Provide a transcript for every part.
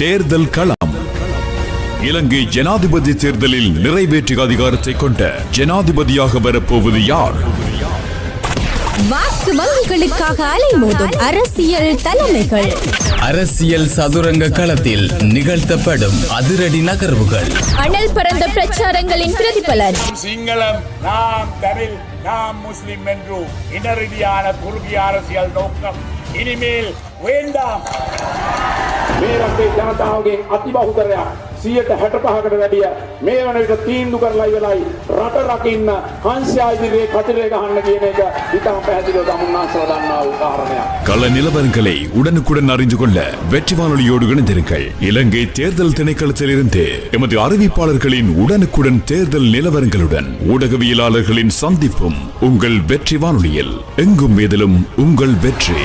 தேர்தல் களம். இலங்கை ஜனாதிபதி தேர்தலில் நிறைவேற்று அதிகாரத்தை கொண்ட ஜனாதிபதியாக வரப்போவது யார்? வாக்கு வங்கிகளுக்காக அலைமோதும் அரசியல் தலைமைகள். அரசியல் சதுரங்க களத்தில் நிகழ்த்தப்படும் அதிரடி நகர்வுகள். அனல் பறந்த பிரச்சாரங்களின் பிரதிபலன். சிங்களம், நாம் தமிழ், நாம் முஸ்லிம் என்று இனரீதியான குறுகிய அரசியல் நோக்கம் இனிமேல் வேண்டாம். මේ රටේ ජනතාවගේ අතිබහුතරයක් 65%කට වැඩිය මේ වන විට තීන්දුව කරලා ඉවරයි රට රකින්න හංසයා ඉදිරියේ කතරේ ගහන්න කියන එක ඉතාම පැහැදිලිව තමුන්නාසව දන්නා වූ කාරණයක්. கள நிலவரங்களை உடனுக்குடன் அறிந்து கொள்ள வெற்றி வானொலியோடு இணைந்திருங்கள். இலங்கை தேர்தல் திணைக்களத்திலிருந்து எமது அறிவிப்பாளர்களின் உடனுக்குடன் தேர்தல் நிலவரங்களுடன் ஊடகவியலாளர்களின் சந்திப்பும் உங்கள் வெற்றி வானொலியில். எங்கும் எதிலும் உங்கள் வெற்றி.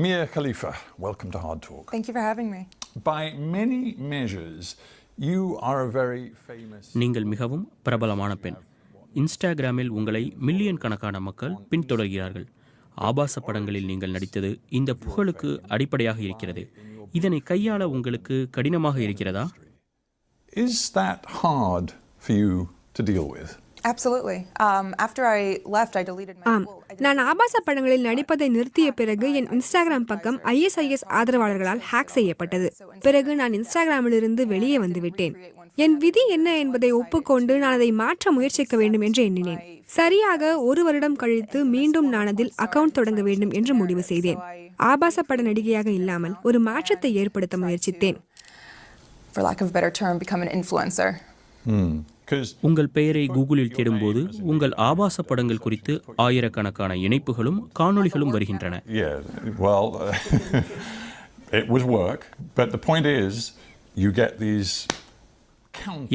Mia Khalifa, welcome to Hard Talk. Thank you for having me. By many measures, you are a very famous... நீங்கள் மிகவும் பிரபலமான பெண். இன்ஸ்டாகிராமில் உங்களை மில்லியன் கணக்கான மக்கள் பின்தொடர்கிறார்கள். ஆபாச படங்களில் நீங்கள் நடித்தது இந்த புகழுக்கு அடிப்படையாக இருக்கிறது. இதனை கையாள உங்களுக்கு கடினமாக இருக்கிறதா? Is that hard for you to deal with? Absolutely. After I left, I deleted my... நான் ஆபாச படங்களில் நடிப்பதை நிறுத்திய பிறகு என் இன்ஸ்டாகிராம் பக்கம் ISIS ஆதரவாளர்களால் ஹேக் செய்யப்பட்டது. பிறகு நான் இன்ஸ்டாகிராமிலிருந்து வெளியே வந்துவிட்டேன். என் விதி என்ன என்பதை ஒப்புக்கொண்டு நான் அதை மாற்ற முயற்சிக்க வேண்டும் என்று எண்ணினேன். சரியாக 1 வருடம் கழித்து மீண்டும் நான் அதில் அக்கவுண்ட் தொடங்க வேண்டும் என்று முடிவு செய்தேன். ஆபாச பட நடிகையாக இல்லாமல் ஒரு மாற்றத்தை ஏற்படுத்த முயற்சித்தேன். For lack of a better term, become an influencer. உங்கள் பெயரை கூகுளில் தேடும்போது உங்கள் ஆபாச படங்கள் குறித்து ஆயிரக்கணக்கான இணைப்புகளும் காணொளிகளும் வருகின்றன.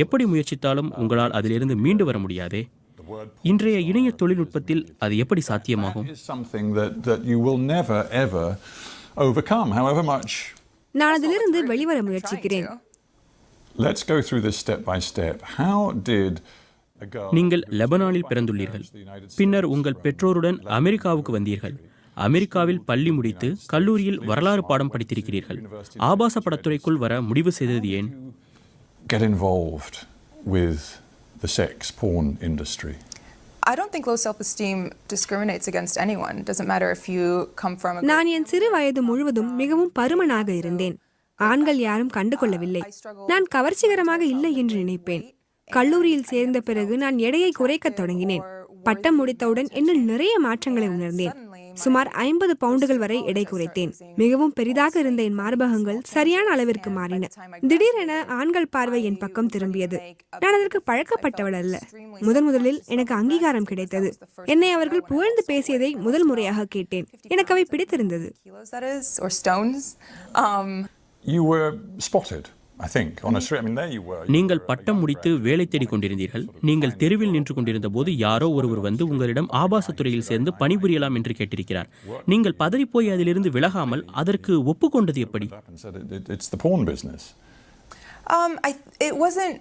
எப்படி முயற்சித்தாலும் உங்களால் அதிலிருந்து மீண்டு வர முடியாதே. இன்றைய இணைய தொழில்நுட்பத்தில் அது எப்படி சாத்தியமாகும்? நான் அதிலிருந்து வெளிவர முயற்சிக்கிறேன். Let's go through this step by step. How did நீங்கள் லெபனானில் பிறந்துள்ளீர்கள். பின்னர் உங்கள் பெற்றோருடன் அமெரிக்காவுக்கு வந்தீர்கள். அமெரிக்காவில் பள்ளி முடித்து கல்லூரியில் வரலாறு பாடம் படித்திருக்கிறீர்கள். ஆபாச படத்துறைக்குள் வர முடிவு செய்தது ஏன்? Get involved with the sex porn industry. I don't think low self-esteem discriminates against anyone. Doesn't matter if you come from a... நான் என் சிறு வயது முழுவதும் மிகவும் பருமனாக இருந்தேன். ஆண்கள் யாரும் கண்டுகொள்ளவில்லை. நான் கவர்ச்சிகரமாக இல்லை என்று நினைப்பேன். கல்லூரியில் சேர்ந்த பிறகு நான் எடையை குறைக்க தொடங்கினேன். பட்டம் முடித்தவுடன் என்னில் நிறைய மாற்றங்களை உணர்ந்தேன். சுமார் 50 பவுண்டுகள் வரை எடை குறைத்தேன். மிகவும் பெரிதாக இருந்த என் மார்பகங்கள் சரியான அளவிற்கு மாறின. திடீரென ஆண்கள் பார்வை என் பக்கம் திரும்பியது. நான் அதற்கு பழக்கப்பட்டவள் அல்ல. முதலில் எனக்கு அங்கீகாரம் கிடைத்தது. என்னை அவர்கள் புகழ்ந்து பேசியதை முதல் முறையாக கேட்டேன். எனக்கு அவை பிடித்திருந்தது. You were spotted, I think, on a street. I mean, there you were. நீங்கள் பட்டம் முடித்து வேலை தேடிக் கொண்டிருந்தீர்கள். நீங்கள் தெருவில் நின்று கொண்டிருந்த போது யாரோ ஒருவர் வந்து உங்களிடம் ஆபாசத்துறையில் சேர்ந்து பணிபுரியலாம் என்று கேட்டிருக்கிறார். நீங்கள் பதறிப்போய் அதிலிருந்து விலகாமல் அதற்கு ஒப்புக்கொண்டது எப்படி? It's the porn business. It wasn't.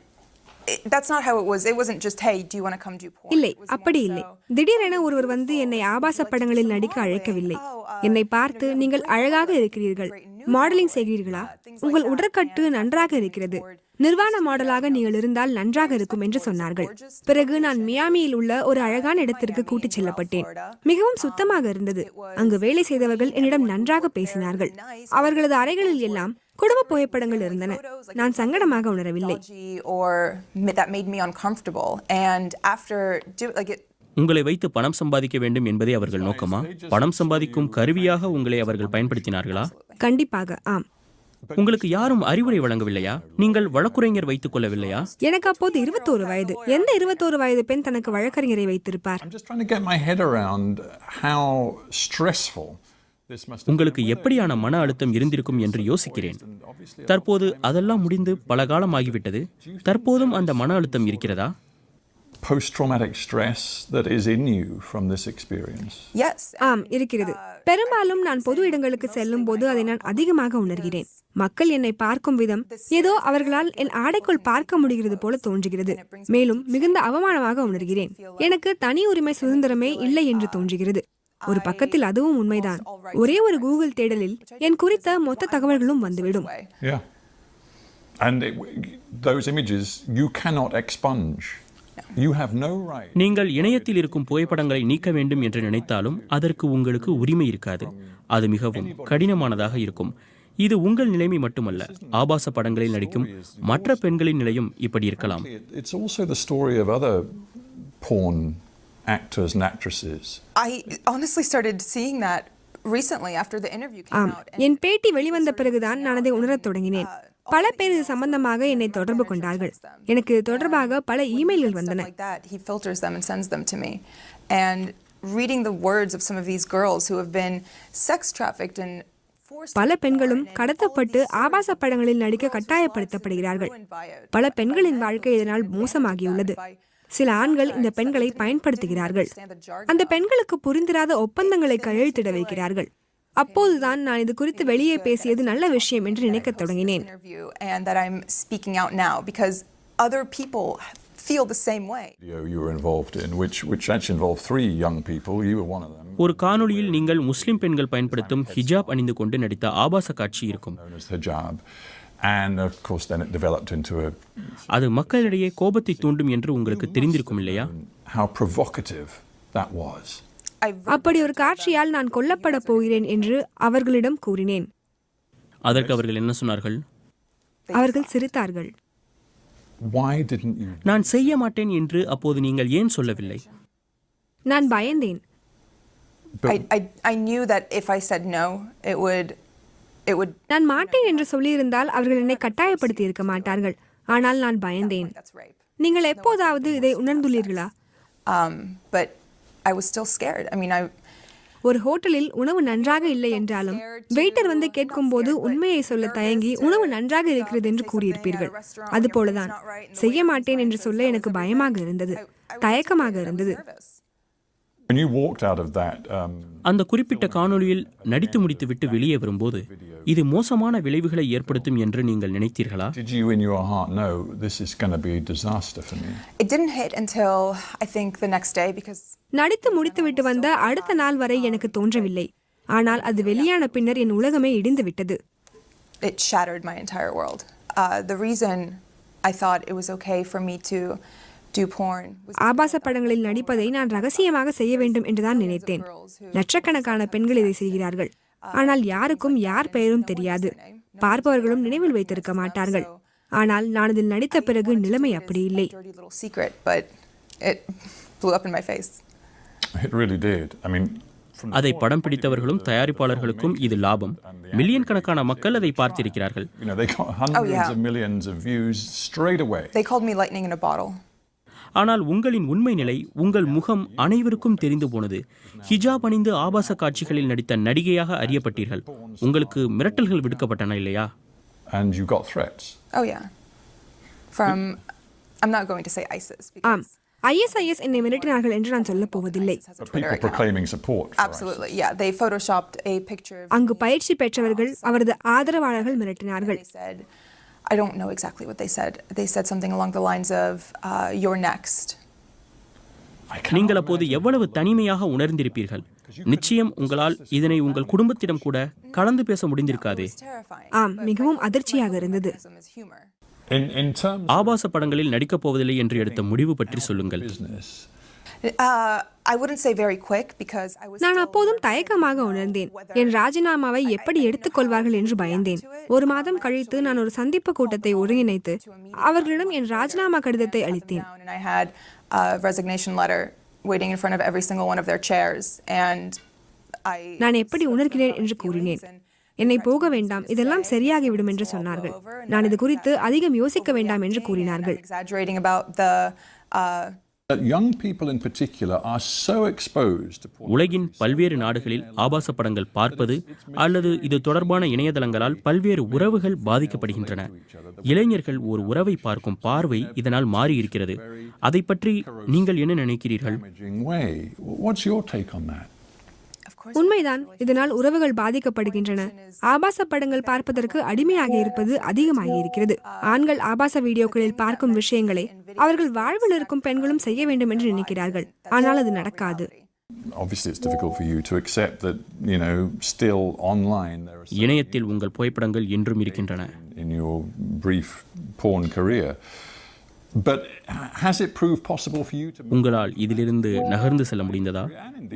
That's not how it was. It wasn't just, hey, do you want to come do porn? இல்லை, அப்படி இல்லை. திடீரென ஒருவர் வந்து என்னை ஆபாச படங்களில் நடிக்க அழைக்கவில்லை. என்னை பார்த்து, நீங்கள் அழகாக இருக்கிறீர்கள், மாடலிங் செய்கிறீர்களா, உங்கள் உடற்கட்டு நன்றாக இருக்கிறது, நிர்வாண மாடலாக நீங்கள் இருந்தால் நன்றாக இருக்கும் என்று சொன்னார்கள். பிறகு நான் மியாமியில் உள்ள ஒரு அழகான இடத்திற்கு கூட்டிச் செல்லப்பட்டேன். மிகவும் சுத்தமாக இருந்தது. அங்கு வேலை செய்தவர்கள் என்னிடம் நன்றாக பேசினார்கள். அவர்களது அறைகளில் எல்லாம் குடும்ப புகைப்படங்கள் இருந்தன. நான் சங்கடமாக உணரவில்லை. உங்களை வைத்து பணம் சம்பாதிக்க வேண்டும் என்பதே அவர்கள் நோக்கமா? பணம் சம்பாதிக்கும் கருவியாக உங்களை அவர்கள் பயன்படுத்தினார்களா? கண்டிப்பாக ஆம். உங்களுக்கு யாரும் அறிவுரை வழங்கவில்லையா? நீங்கள் வழக்குரைஞர் வைத்துக் கொள்ளவில்லையா? எனக்கு அப்போது 21 வயது. எந்த 21 வயது பெண் தனக்கு வழக்கறிஞரை வைத்திருப்பார்? உங்களுக்கு எப்படியான மன அழுத்தம் இருந்திருக்கும் என்று யோசிக்கிறேன். தற்போது அதெல்லாம் முடிந்து பல காலம் ஆகிவிட்டது. தற்போதும் அந்த மன அழுத்தம் இருக்கிறதா? Post-traumatic stress that is in you from this experience. Yes. ஆம், இருக்கிறது. பெரும்பாலும் நான் பொது இடங்களுக்கு செல்லும் போது அதை நான் அதிகமாக உணர்கிறேன். மக்கள் என்னை பார்க்கும் விதம் ஏதோ அவர்களால் என் ஆடைக்குள் பார்க்க முடிகிறது போல தோன்றுகிறது. மேலும் மிகுந்த அவமானமாக உணர்கிறேன். எனக்கு தனி உரிமை சுதந்திரமே இல்லை என்று தோன்றுகிறது. ஒரு பக்கத்தில் அதுவும் உண்மைதான். ஒரே ஒரு கூகுள் தேடலில் என் குறித்த மொத்த தகவல்களும் வந்துவிடும். Yeah. And those images you cannot expunge. You have no right. நீங்கள் இணையத்தில் இருக்கும் புகைப்படங்களை நீக்க வேண்டும் என்று நினைத்தாலும் அதற்கு உங்களுக்கு உரிமை இருக்காது. அது மிகவும் கடினமானதாக இருக்கும். இது உங்கள் நிலைமை மட்டுமல்ல, ஆபாச படங்களில் நடிக்கும் மற்ற பெண்களின் நிலையும் இப்படி இருக்கலாம். It's also the story of other porn actors and actresses. I honestly started seeing that recently after the interview came ஆம், out. என் பேட்டி வெளிவந்த பிறகுதான் நான் அதை உணரத் தொடங்கினேன். பல பேர் இது சம்பந்தமாக என்னை தொடர்பு கொண்டார்கள். எனக்கு தொடர்பாக பல இமெயில்கள் வந்தன. He filters them and sends them to me. And reading the words of some of these girls who have been sex trafficked and forced. பல பெண்களும் கடத்தப்பட்டு ஆபாச படங்களில் நடிக்க கட்டாயப்படுத்தப்படுகிறார்கள். பல பெண்களின் வாழ்க்கை இதனால் மோசமாகியுள்ளது. சில ஆண்கள் இந்த பெண்களை பயன்படுத்துகிறார்கள். அந்த பெண்களுக்கு புரிந்திராத ஒப்பந்தங்களை கையெழுத்திட வைக்கிறார்கள். அப்போதுதான் நான் இது குறித்து வெளியே பேசியது நல்ல விஷயம் என்று நினைக்கத் தொடங்கினேன். And that I'm speaking out now because other people feel the same way. You were involved in which actually involved 3 young people. You were one of them. ஒரு காணொளியில் நீங்கள் முஸ்லிம் பெண்கள் பயன்படுத்தும் ஹிஜாப் அணிந்து கொண்டு நடித்த ஆபாச காட்சி இருக்கும். Known as hijab. And of course then it developed into a. அது மக்களிடையே கோபத்தை தூண்டும் என்று உங்களுக்கு தெரிந்திருக்கும் இல்லையா? How provocative that was. அப்படி ஒரு காட்சியால் நான் கொல்லப்பட போகிறேன் என்று அவர்களிடம் கூறினேன். அதற்கு அவர்கள் என்ன சொன்னார்கள்? அவர்கள் சிரித்தார்கள். Why didn't you? நான் செய்ய மாட்டேன் என்று அப்போது நீங்கள் ஏன் சொல்லவில்லை? நான் பயந்தேன். I knew that if I said no, it would. நான் மாட்டேன் என்று சொல்லியிருந்தால் அவர்கள் என்னை கட்டாயப்படுத்தி இருக்க மாட்டார்கள். ஆனால் நான் பயந்தேன். நீங்கள் எப்போதாவது இதை உணர்ந்துள்ளீர்களா? But I was still scared. I mean, ஒரு ஹோட்டலில் உணவு நன்றாக இல்லை என்றாலும் வெயிட்டர் வந்து கேட்கும்போது உண்மையை சொல்ல தயங்கி உணவு நன்றாக இருக்கிறது என்று கூறியிருப்பீர்கள். அதுபோலதான் செய்ய மாட்டேன் என்று சொல்ல எனக்கு பயமாக இருந்தது, தயக்கமாக இருந்தது. When you walked out of that, அந்த குறிப்பிட்ட காணொளியில் நடித்து முடித்துவிட்டு வெளியே வரும்போது இது மோசமான விளைவுகளை ஏற்படுத்தும் என்று நீங்கள் நினைத்தீர்களா? did you in your heart know this is going to be a disaster for me? it didn't hit until I think the next day because நடித்து முடித்துவிட்டு வந்த அடுத்த நாள் வரை எனக்கு தோன்றவில்லை. ஆனால் அது வெளியான பின்னர் என் உலகமே இடிந்து விட்டது. it shattered my entire world. The reason I thought it was okay for me to do porn was ஆபாச படங்களில் நடிப்பதை நான் ரகசியமாக செய்ய வேண்டும் என்றுதான் நினைத்தேன். லட்சக்கணக்கான பெண்கள் இதை செய்கிறார்கள். ஆனால் யாருக்கும் யார் பெயரும் தெரியாது. பார்ப்பவர்களும் நினைவில் வைத்திருக்க மாட்டார்கள். ஆனால் நான் இதில் நடித்த பிறகு நிலைமை அப்படி இல்லை. It really did. I mean, அதை படம் பிடித்தவர்களும் தயாரிப்பாளர்களுக்கும் இது லாபம். மில்லியன் கணக்கான மக்கள் அதை பார்த்திருக்கிறார்கள். they got hundreds of millions of views straight away. They called me lightning in a bottle. ஆனால் உங்களின் உண்மை நிலை, உங்கள் முகம் அனைவருக்கும் தெரிந்து போனது. ஹிஜாப் அணிந்து ஆபாச காட்சிகளில் நடித்த நடிகையாக அறியப்பட்டீர்கள். உங்களுக்கு மிரட்டல்கள் விடுக்கப்பட்டன இல்லையா? And you got threats. Oh yeah. From I'm not going to say ISIS ஆம், ISIS என்னை மிரட்டினார்கள் என்று நான் சொல்ல போவதில்லை. People proclaiming support for Absolutely. Yeah, they photoshopped a picture of அங்கு பயிற்சி பெற்றவர்கள் அவரது ஆதரவாளர்கள் மிரட்டினார்கள். They said, I don't know exactly what they said. They said something along the lines of you're next. நீங்கள் அப்போது எவ்வளவு தனிமையாக உணர்ந்திருப்பீர்கள். நிச்சயம் உங்களால் இதனை உங்கள் குடும்பத்திடம் கூட கலந்து பேச முடிந்திருக்காதே. ஆம், மிகவும் அதிர்ச்சியாக இருந்தது. In terms ஆபாச படங்களில் நடிக்கப் போவதில்லை என்று எடுத்த முடிவு பற்றி சொல்லுங்கள். business. I wouldn't say very quick because I was நான் அப்போதும் தயக்கமாக உணர்ந்தேன். என் ராஜினாமாவை எப்படி எடுத்துக்கொள்வார்கள் என்று பயந்தேன். ஒரு மாதம் கழித்து நான் ஒரு சந்திப்பு கூட்டத்தை ஒருங்கிணைத்து அவர்களிடம் என் ராஜினாமா கடிதத்தை அளித்தேன். and I had a resignation letter waiting in front of every single one of their chairs and நான் எப்படி உணர்கிறேன் என்று கூறினேன். என்னை போக வேண்டாம், இதெல்லாம் சரியாகிவிடும் என்று சொன்னார்கள். நான் இது குறித்து அதிகம் யோசிக்க வேண்டாம் என்று கூறினார்கள். Young people in particular are so exposed to உலகின் பல்வேறு நாடுகளில் ஆபாச படங்கள் பார்ப்பது அல்லது இது தொடர்பான இணையதளங்களால் பல்வேறு உறவுகள் பாதிக்கப்படுகின்றன. இளைஞர்கள் ஒரு உறவை பார்க்கும் பார்வை இதனால் மாறியிருக்கிறது. அதை பற்றி நீங்கள் என்ன நினைக்கிறீர்கள்? What's your take on that? உண்மைதான், இதனால் உறவுகள் பாதிக்கப்படுகின்றன. ஆபாச படங்கள் பார்ப்பதற்கு அடிமையாக இருப்பது அதிகமாகி இருக்கிறது. ஆண்கள் ஆபாச வீடியோக்களில் பார்க்கும் விஷயங்களை அவர்கள் வாழ்வில் இருக்கும் பெண்களும் செய்ய வேண்டும் என்று நினைக்கிறார்கள். ஆனால் அது நடக்காது. Obviously it's difficult for you to accept that, you know, still online there are இணையத்தில் உங்கள் புகைப்படங்கள் என்றும் இருக்கின்றன. in your brief porn career. But has it proved possible for you to உங்களால் இதிலிருந்து நகர்ந்து செல்ல முடிந்ததா?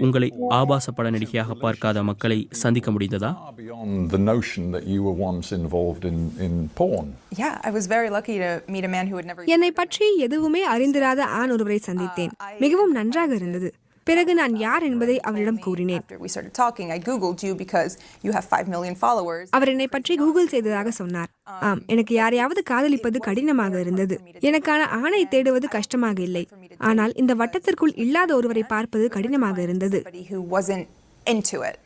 உங்களை ஆபாச பட நடிகையாக பார்க்காத மக்களை சந்திக்க முடிந்ததா? beyond the notion that you were once involved in porn? Yeah, I was very lucky to meet a man who had never. என்னை பற்றி எதுவுமே அறிந்திராத ஆண் ஒருவரை சந்தித்தேன். மிகவும் நன்றாக இருந்தது. பிறகு நான் யார் என்பதை அவரிடம் கூறினேன். After we started talking, I googled you because you have 5 million followers. அவர் என்னை பற்றி கூகுள் செய்ததாக சொன்னார். ஆம், எனக்கு யாரையாவது காதலிப்பது கடினமாக இருந்தது. எனக்கான ஆணை தேடுவது கஷ்டமாக இல்லை. ஆனால் இந்த வட்டத்திற்குள் இல்லாத ஒருவரை பார்ப்பது கடினமாக இருந்தது. Somebody who wasn't into it.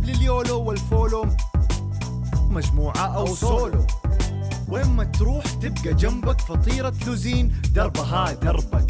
لليولو والفولو مجموعة أو سولو وين ما تروح تبقى جنبك فطيرة لوزين دربها دربك